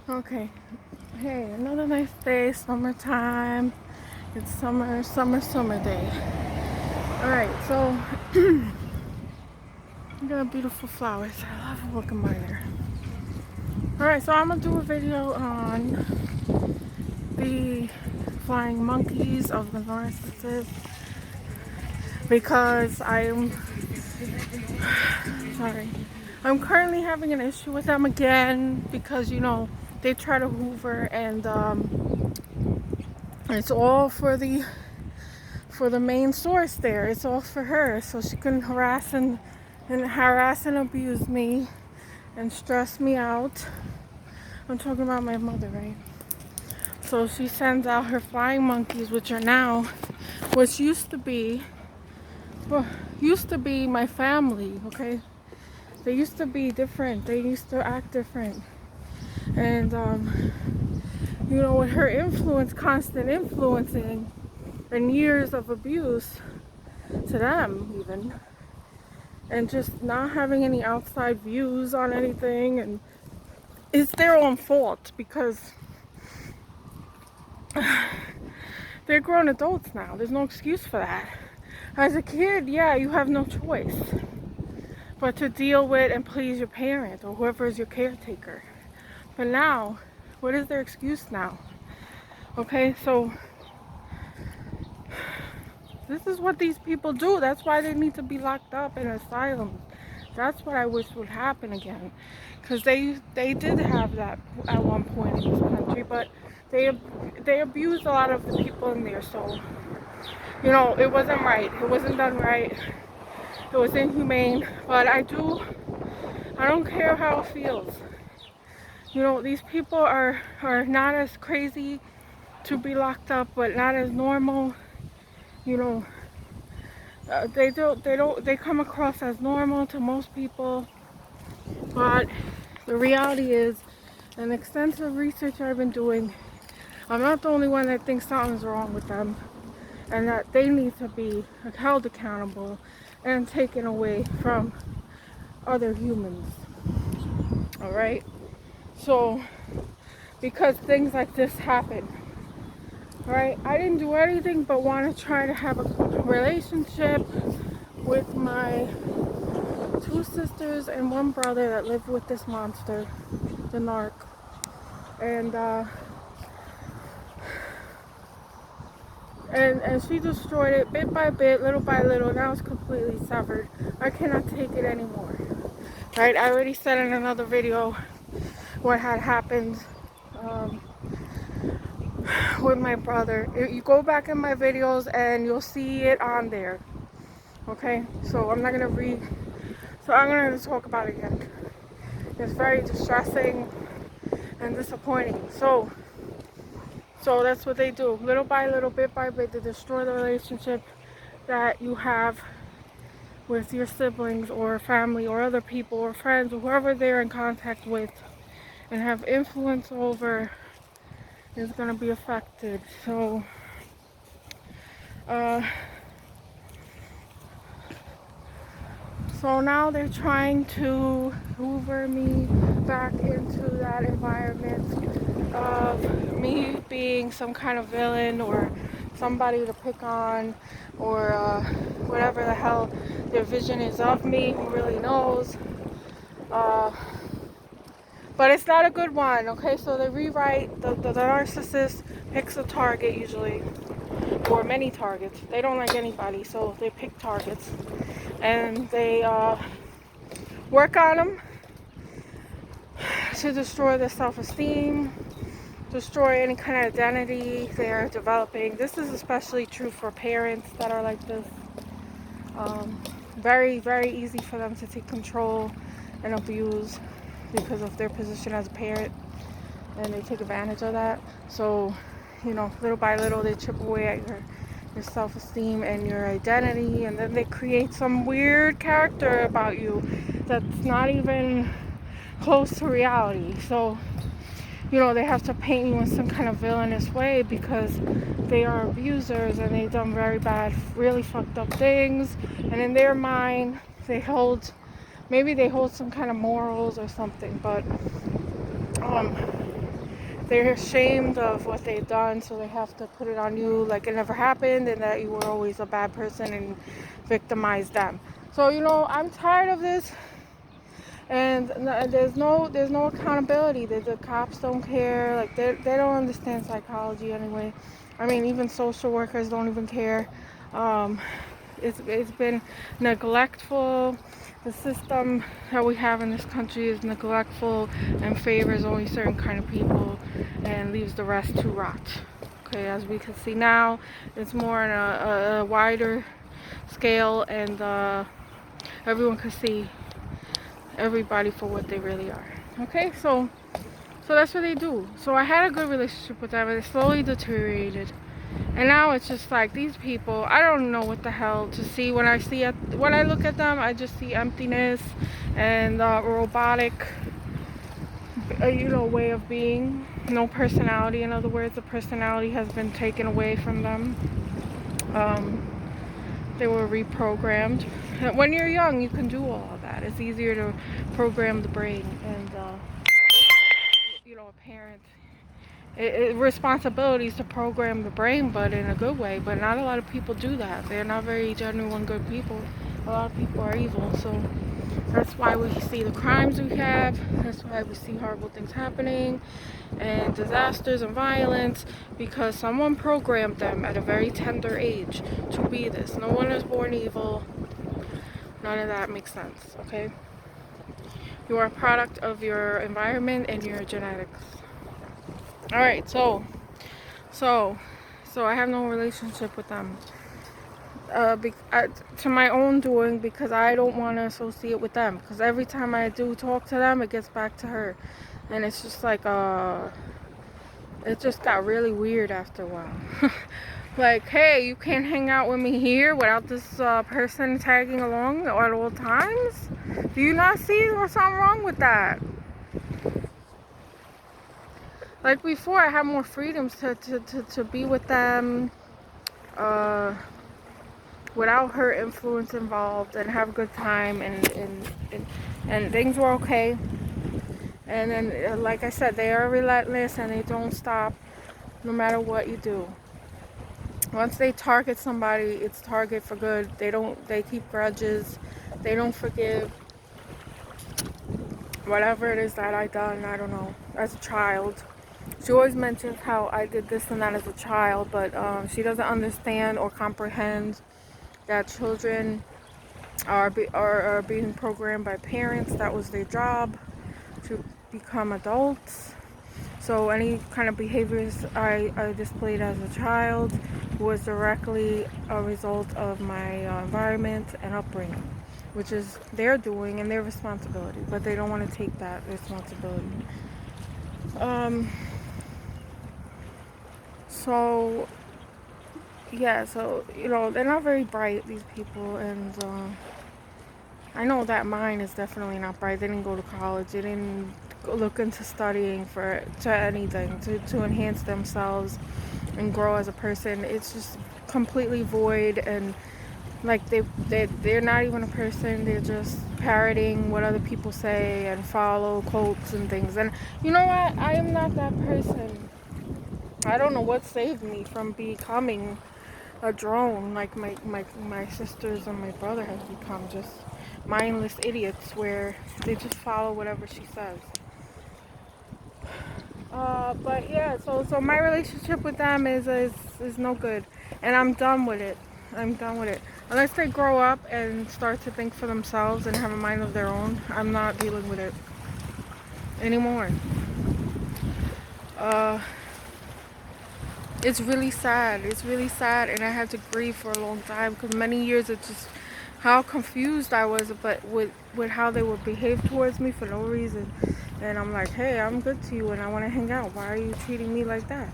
Okay. Hey, another nice day, summertime. It's summer day. Alright, so I got beautiful flowers. I love looking by there. Alright, so I'm gonna do a video on the flying monkeys of the narcissist because I'm currently having an issue with them again because they try to hoover and it's all for the main source there. It's all for her, so she can harass and abuse me and stress me out. I'm talking about my mother, right? So she sends out her flying monkeys, which used to be my family, okay? They used to be different. They used to act different. And with her constant influencing and years of abuse to them even, and just not having any outside views on anything, and it's their own fault because they're grown adults now. There's no excuse for that. As a kid, yeah, you have no choice but to deal with and please your parent or whoever is your caretaker. But now, what is their excuse now? Okay, so this is what these people do. That's why they need to be locked up in asylums. That's what I wish would happen again. Because they did have that at one point in this country, but they abused a lot of the people in there. So, it wasn't right. It wasn't done right. It was inhumane. But I don't care how it feels. These people are not as crazy to be locked up, but not as normal. They come across as normal to most people, but the reality is, an extensive research I've been doing, I'm not the only one that thinks something's wrong with them and that they need to be held accountable and taken away from other humans. All right, so because things like this happen, right? I didn't do anything but want to try to have a relationship with my 2 sisters and 1 brother that lived with this monster, the narc. And she destroyed it bit by bit, little by little. Now it's completely severed. I cannot take it anymore. Right? I already said in another video what had happened with my brother. You go back in my videos and you'll see it on there. Okay? So I'm gonna talk about it again. It's very distressing and disappointing. So that's what they do. Little by little, bit by bit, they destroy the relationship that you have with your siblings or family or other people or friends or whoever they're in contact with and have influence over is going to be affected. So now they're trying to hoover me back into that environment of me being some kind of villain or somebody to pick on or whatever the hell their vision is of me. Who really knows? But it's not a good one, okay? So they rewrite, the narcissist picks a target usually, or many targets. They don't like anybody, so they pick targets. And they work on them to destroy their self-esteem, destroy any kind of identity they're developing. This is especially true for parents that are like this. Very, very easy for them to take control and abuse because of their position as a parent, and they take advantage of that. So, little by little, they chip away at your self-esteem and your identity, and then they create some weird character about you that's not even close to reality. So, they have to paint you in some kind of villainous way because they are abusers and they've done very bad, really fucked up things, and in their mind, maybe they hold some kind of morals or something, but they're ashamed of what they've done, so they have to put it on you like it never happened and that you were always a bad person and victimize them. So, you know, I'm tired of this, and there's no accountability. The cops don't care. Like, they don't understand psychology anyway. I mean, even social workers don't even care. It's been neglectful. The system that we have in this country is neglectful and favors only certain kind of people and leaves the rest to rot. Okay, as we can see now, it's more on a wider scale, and everyone can see everybody for what they really are. Okay, so that's what they do. So I had a good relationship with them, and it slowly deteriorated. And now it's just like these people, I don't know what the hell to see. When I look at them, I just see emptiness and robotic, way of being. No personality. In other words, the personality has been taken away from them. They were reprogrammed. When you're young, you can do all of that. It's easier to program the brain, and a parent. Responsibilities to program the brain, but in a good way. But not a lot of people do that. They're not very genuine good people. A lot of people are evil. So that's why we see the crimes we have. That's why we see horrible things happening and disasters and violence, because someone programmed them at a very tender age to be this. No one is born evil. None of that makes sense. Okay, you are a product of your environment and your genetics. All right, so I have no relationship with them, to my own doing, because I don't want to associate with them. Because every time I do talk to them, it gets back to her, and it's just like it just got really weird after a while. Like, hey, you can't hang out with me here without this person tagging along at all times. Do you not see there's something wrong with that? Like before, I had more freedoms to be with them without her influence involved, and have a good time, and things were okay. And then, like I said, they are relentless and they don't stop no matter what you do. Once they target somebody, it's target for good. They keep grudges. They don't forgive. Whatever it is that I done, I don't know, as a child. She always mentions how I did this and that as a child, but she doesn't understand or comprehend that children are being programmed by parents. That was their job, to become adults. So any kind of behaviors I displayed as a child was directly a result of my environment and upbringing, which is their doing and their responsibility, but they don't want to take that responsibility. So they're not very bright, these people, and I know that mine is definitely not bright. They didn't go to college. They didn't look into studying to anything to enhance themselves and grow as a person. It's just completely void, and like they're not even a person. They're just parroting what other people say and follow quotes and things. And you know what? I am not that person. I don't know what saved me from becoming a drone like my sisters and my brother has become, just mindless idiots where they just follow whatever she says. But yeah, so my relationship with them is no good, and I'm done with it. Unless they grow up and start to think for themselves and have a mind of their own, I'm not dealing with it anymore. It's really sad, and I had to grieve for a long time, because many years it's just how confused I was, but with how they would behave towards me for no reason. And I'm like, hey, I'm good to you and I want to hang out. Why are you treating me like that?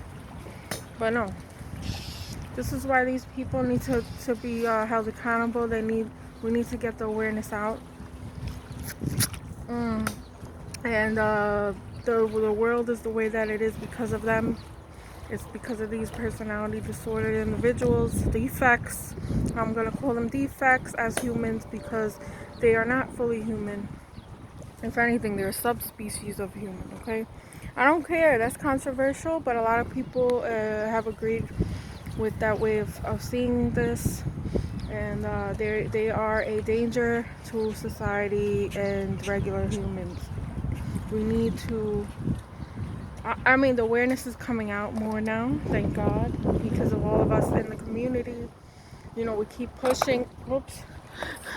But no, this is why these people need to be held accountable. We need to get the awareness out. And the world is the way that it is because of them. It's because of these personality disordered individuals, defects. I'm going to call them defects as humans, because they are not fully human. If anything, they're a subspecies of human, okay? I don't care. That's controversial, but a lot of people have agreed with that way of seeing this, and they are a danger to society and regular humans. We need to. I mean, the awareness is coming out more now, thank God, because of all of us in the community. You know, we keep pushing. Oops,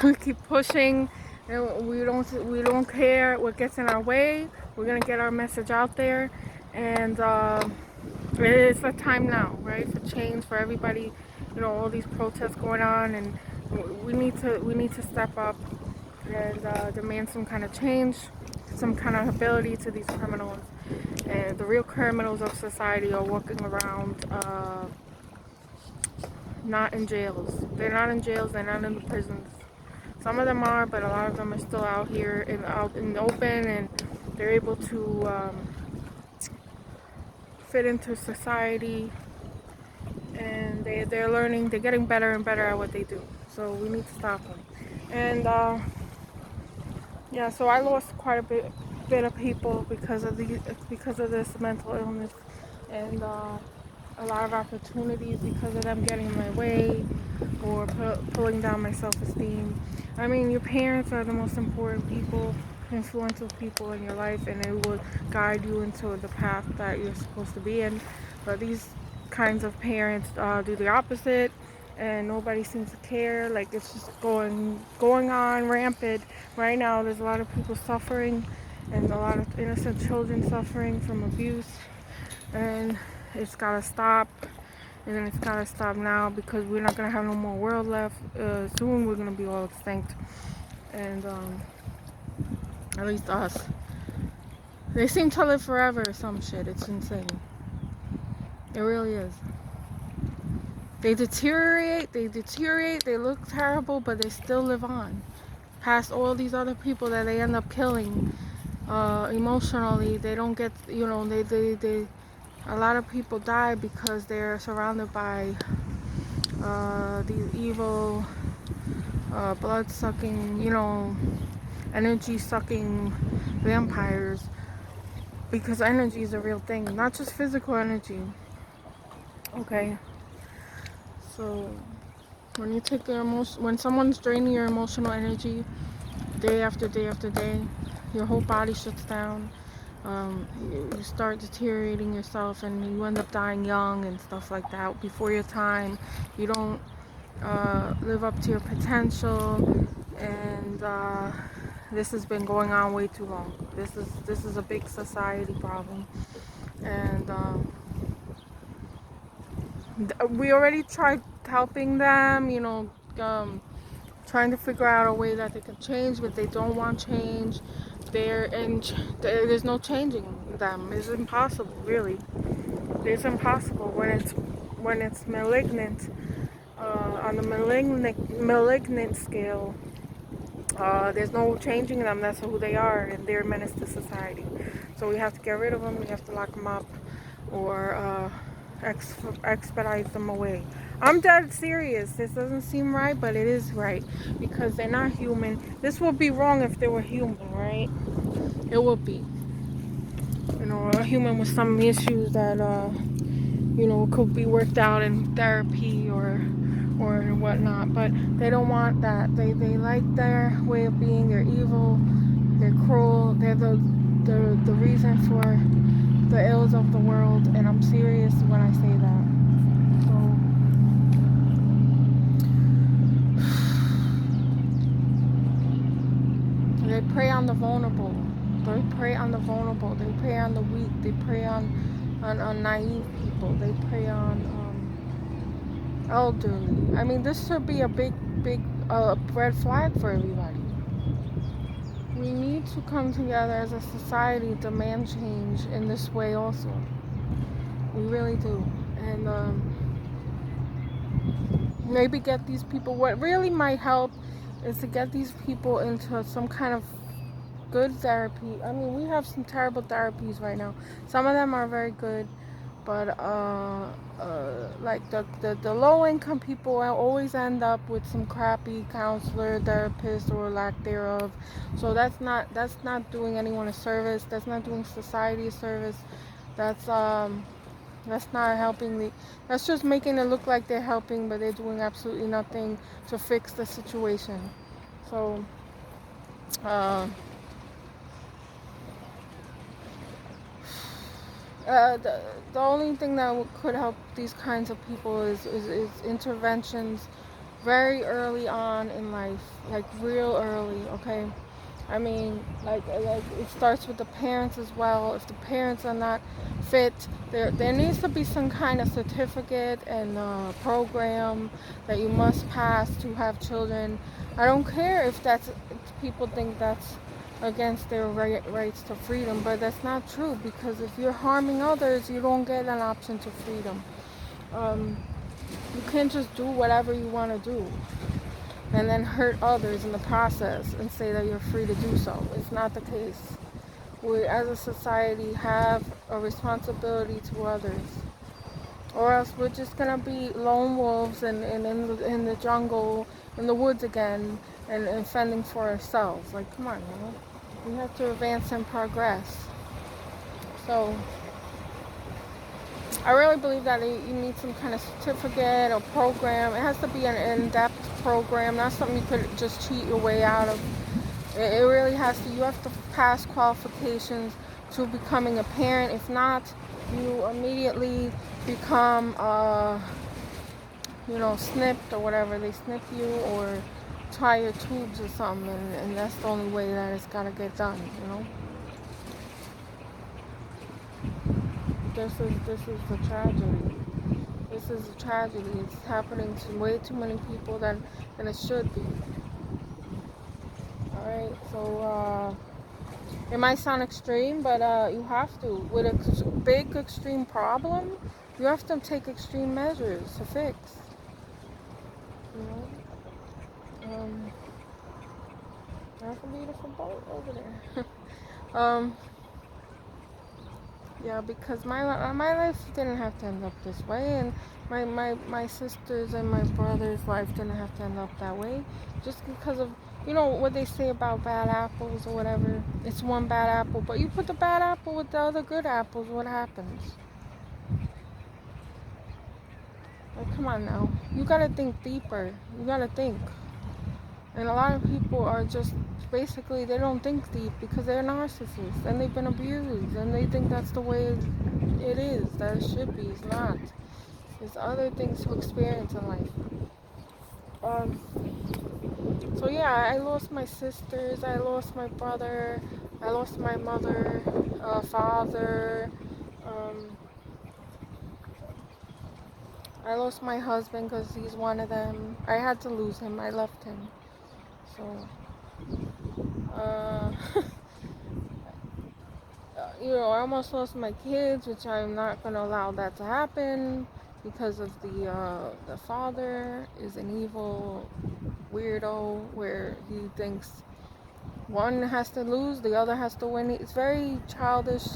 we keep pushing, and we don't care what gets in our way. We're gonna get our message out there, and it's the time now, right, for change for everybody. You know, all these protests going on, and we need to step up and demand some kind of change, some kind of ability to these criminals. And the real criminals of society are walking around, not in jails. They're not in jails. They're not in the prisons. Some of them are, but a lot of them are still out here out in the open, and they're able to fit into society, and they're learning. They're getting better and better at what they do. So we need to stop them. And yeah, so I lost quite a bit of people because of this mental illness, and a lot of opportunities because of them getting in my way or pulling down my self-esteem. I mean, your parents are the most important people, influential people in your life, and it will guide you into the path that you're supposed to be in. But these kinds of parents do the opposite, and nobody seems to care. Like, it's just going on rampant right now. There's a lot of people suffering, and a lot of innocent children suffering from abuse, and it's gotta stop. And then it's gotta stop now, because we're not gonna have no more world left. Soon we're gonna be all extinct, and at least us. They seem to live forever or some shit. It's insane. It really is. They deteriorate, they look terrible, but they still live on. Past all these other people that they end up killing emotionally, they don't get, they a lot of people die because they're surrounded by these evil, blood-sucking, energy-sucking vampires. Because energy is a real thing, not just physical energy. Okay. So when you take when someone's draining your emotional energy day after day after day, your whole body shuts down. You start deteriorating yourself, and you end up dying young and stuff like that before your time. You don't live up to your potential, and this has been going on way too long. This is a big society problem, and we already tried helping them, trying to figure out a way that they can change, but they don't want change. There's no changing them. It's impossible, really. It's impossible when it's malignant. On the malignant scale, there's no changing them. That's who they are, and they're a menace to society. So we have to get rid of them. We have to lock them up, or expedite them away. I'm dead serious. This doesn't seem right, but it is right, because they're not human. This would be wrong if they were human, right? It would be. A human with some issues that could be worked out in therapy or whatnot, but they don't want that. They like their way of being. They're evil. They're cruel. They're the reason for the ills of the world, and I'm serious when I say that. So they prey on the vulnerable. They prey on the vulnerable. They prey on the weak. They prey on naive people. They prey on elderly. I mean, this should be a big red flag for everybody. We need to come together as a society, demand change in this way also. We really do. And maybe get these people, what really might help is to get these people into some kind of good therapy. I mean, we have some terrible therapies right now. Some of them are very good, But like the low income people always end up with some crappy counselor, therapist, or lack thereof. So that's not doing anyone a service. That's not doing society a service. That's that's not helping that's just making it look like they're helping, but they're doing absolutely nothing to fix the situation. So uh, the only thing that could help these kinds of people is interventions very early on in life, like real early, okay? I mean, like it starts with the parents as well. If the parents are not fit, there needs to be some kind of certificate and program that you must pass to have children. I don't care if people think that's against their rights to freedom, but that's not true, because if you're harming others, you don't get an option to freedom. You can't just do whatever you want to do and then hurt others in the process and say that you're free to do so. It's not the case. We as a society have a responsibility to others, or else we're just gonna be lone wolves and in the jungle, in the woods again, and fending for ourselves. Like, come on, you know? We have to advance and progress. So I really believe that you need some kind of certificate or program. It has to be an in-depth program, not something you could just cheat your way out of. It really has to. You have to pass qualifications to becoming a parent. If not, you immediately become, snipped or whatever. They snip you or tie your tubes or something, and that's the only way that it's gotta get done. This is a tragedy. This is a tragedy. It's happening to way too many people than it should be. Alright, so it might sound extreme, but you have to. With a big extreme problem, you have to take extreme measures to fix. That's a beautiful boat over there. Yeah, because my life didn't have to end up this way, and my sisters and my brother's life didn't have to end up that way, just because of what they say about bad apples or whatever. It's one bad apple, but you put the bad apple with the other good apples, what happens? Like, come on now, you gotta think deeper. You gotta think. And a lot of people are just basically, they don't think deep because they're narcissists and they've been abused and they think that's the way it is, that it should be. It's not. There's other things to experience in life. So yeah, I lost my sisters, I lost my brother, I lost my mother, father, I lost my husband because he's one of them. I had to lose him. I left him. So, I almost lost my kids, which I'm not going to allow that to happen because of the father is an evil weirdo where he thinks one has to lose, the other has to win. It's very childish,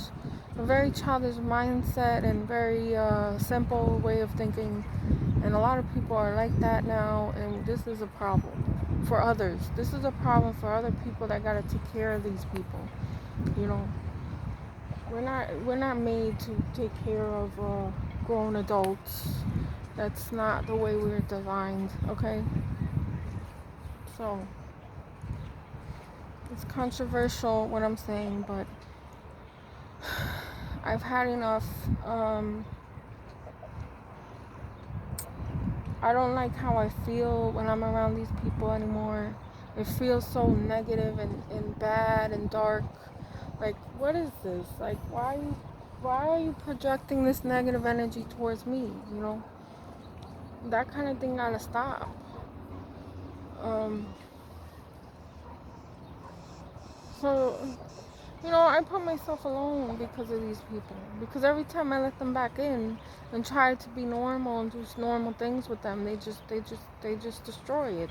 a very childish mindset and very simple way of thinking. And a lot of people are like that now, and this is a problem for others. This is a problem for other people that gotta take care of these people. We're not made to take care of grown adults. That's not the way we're designed, okay? So it's controversial what I'm saying, but I've had enough. I don't like how I feel when I'm around these people anymore. It feels so negative and bad and dark. Like, what is this? Like, why are you projecting this negative energy towards me? That kind of thing gotta stop. So, I put myself alone because of these people. Because every time I let them back in and try to be normal and do normal things with them, they just destroy it.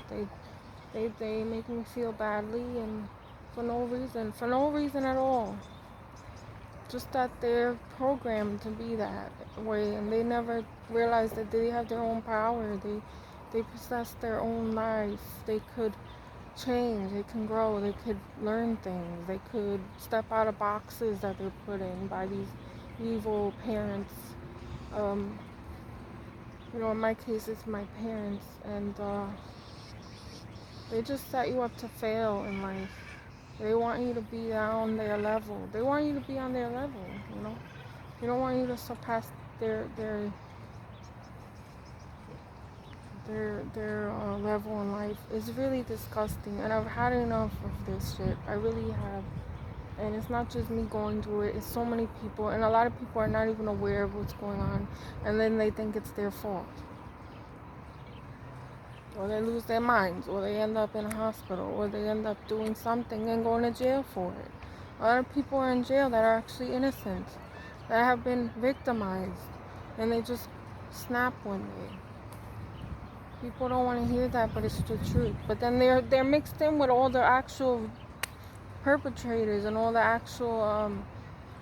They make me feel badly, and for no reason at all. just that they're programmed to be that way, and they never realize that they have their own power. They possess their own life. They could change. They can grow. They could learn things. They could step out of boxes that they're put in by these evil parents. In my case, it's my parents, and they just set you up to fail in life. They want you to be on their level. They want you to be on their level, They don't want you to surpass their level in life. It's really disgusting, and I've had enough of this shit. I really have. And it's not just me going through it. It's so many people, and a lot of people are not even aware of what's going on, and then they think it's their fault. Or they lose their minds, or they end up in a hospital, or they end up doing something and going to jail for it. A lot of people are in jail that are actually innocent, that have been victimized, and they just snap one day. People don't want to hear that, but it's the truth. But then they're mixed in with all the actual perpetrators and all the actual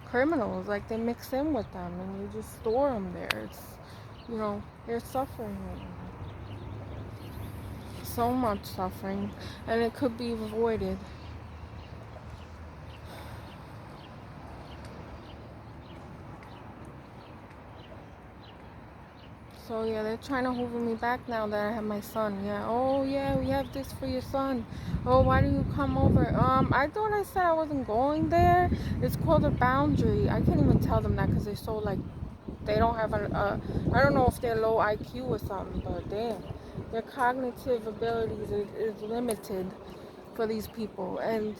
criminals. Like, they mix in with them, and you just store them there. It's, they're suffering right now. So much suffering, and it could be avoided. So yeah, they're trying to hoover me back now that I have my son. Yeah, oh yeah, we have this for your son. Oh, why do you come over? I thought I said I wasn't going there. It's called a boundary. I can't even tell them that because they're so, like, they don't have I don't know if they're low IQ or something, but damn, their cognitive abilities is limited for these people. And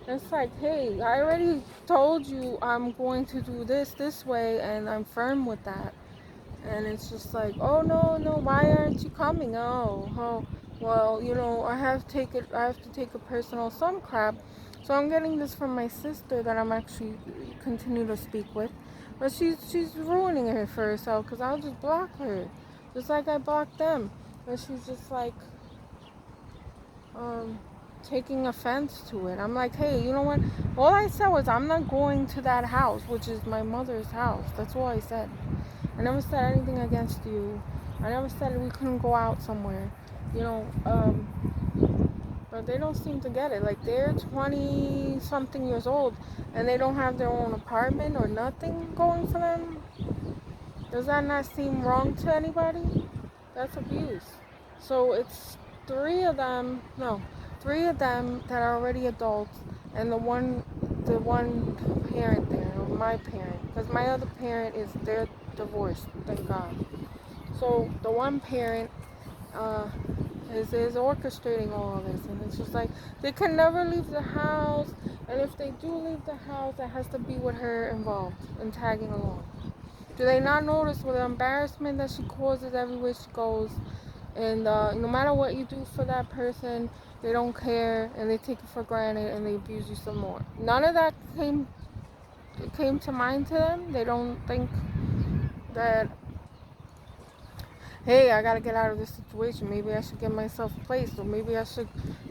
it's like, hey, I already told you I'm going to do this way, and I'm firm with that. And it's just like, oh no, why aren't you coming? Oh, well, I have to take a personal some crap. So I'm getting this from my sister that I'm actually continue to speak with, but she's ruining it for herself, because I'll just block her, just like I blocked them. But she's just like taking offense to it. I'm like, hey, you know what? All I said was I'm not going to that house, which is my mother's house. That's all I said. I never said anything against you. I never said we couldn't go out somewhere, but they don't seem to get it. Like, they're 20-something years old, and they don't have their own apartment or nothing going for them. Does that not seem wrong to anybody? That's abuse. So it's three of them that are already adults, and the one parent there, my parent, because my other parent they're divorced, thank God. So the one parent is orchestrating all of this, and it's just like, they can never leave the house, and if they do leave the house, it has to be with her involved and tagging along. Do they not notice the embarrassment that she causes everywhere she goes? And no matter what you do for that person, they don't care, and they take it for granted, and they abuse you some more. None of that came to mind to them. They don't think that, hey, I gotta get out of this situation. Maybe I should get myself a place, or maybe I should,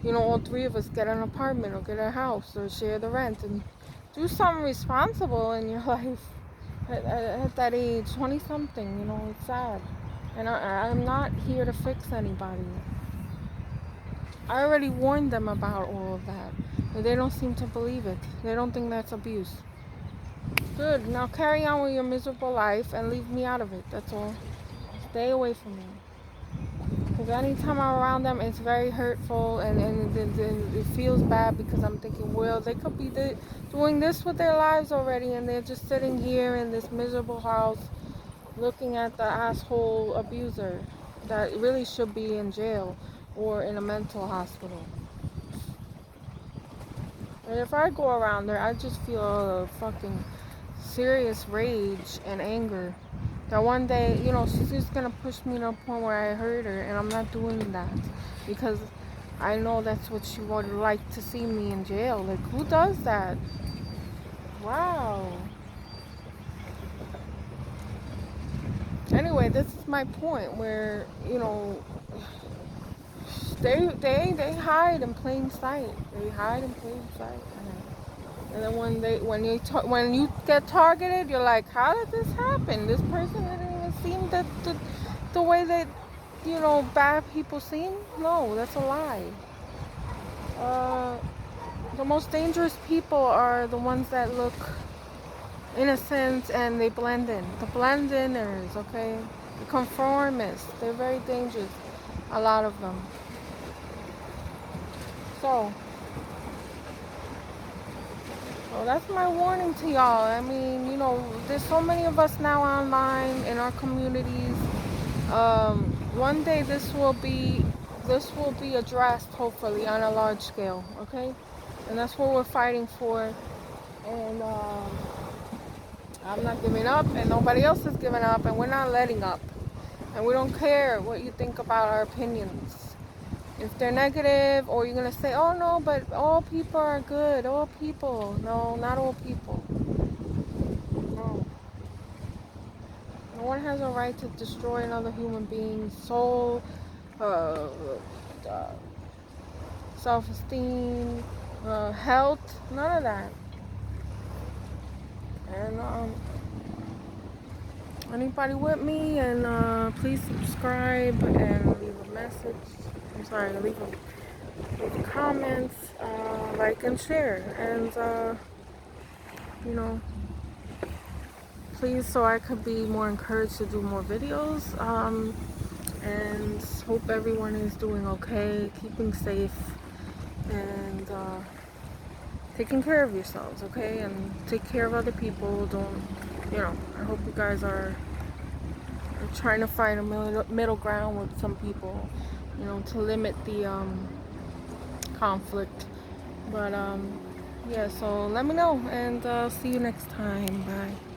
all three of us get an apartment or get a house or share the rent and do something responsible in your life at that age, 20-something. It's sad. And I'm not here to fix anybody. I already warned them about all of that, but they don't seem to believe it. They don't think that's abuse. Good. Now carry on with your miserable life and leave me out of it. That's all. Stay away from me. Because anytime I'm around them, it's very hurtful, and it feels bad, because I'm thinking, well, they could be doing this with their lives already, and they're just sitting here in this miserable house looking at the asshole abuser that really should be in jail or in a mental hospital. And if I go around there, I just feel a fucking serious rage and anger that one day, she's just gonna push me to a point where I hurt her, and I'm not doing that, because I know that's what she would like to see me in jail. Like, who does that? Wow. Anyway, this is my point where, they hide in plain sight. They hide in plain sight. And then when you get targeted, you're like, how did this happen? This person didn't even seem the way that, you know, bad people seem. No, that's a lie. The most dangerous people are the ones that look innocent and they blend in. The blend-inners, okay? The conformists. They're very dangerous. A lot of them. So that's my warning to y'all. I mean, you know, there's so many of us now online in our communities. One day this will be addressed, hopefully, on a large scale, okay? And that's what we're fighting for. And I'm not giving up, and nobody else is giving up, and we're not letting up. And we don't care what you think about our opinions. If they're negative, or you're gonna say, oh no, but all people are good, all people. No, not all people. No. No one has a right to destroy another human being's soul, self-esteem, health, none of that. And anybody with me, and please subscribe and leave a message. I'm sorry, leave comments, like and share, and you know, please, so I could be more encouraged to do more videos. And hope everyone is doing okay, keeping safe, and taking care of yourselves, okay? And take care of other people. Don't, you know, I hope you guys are trying to find a middle ground with some people, you know, to limit the conflict. But yeah, so let me know, and see you next time. Bye.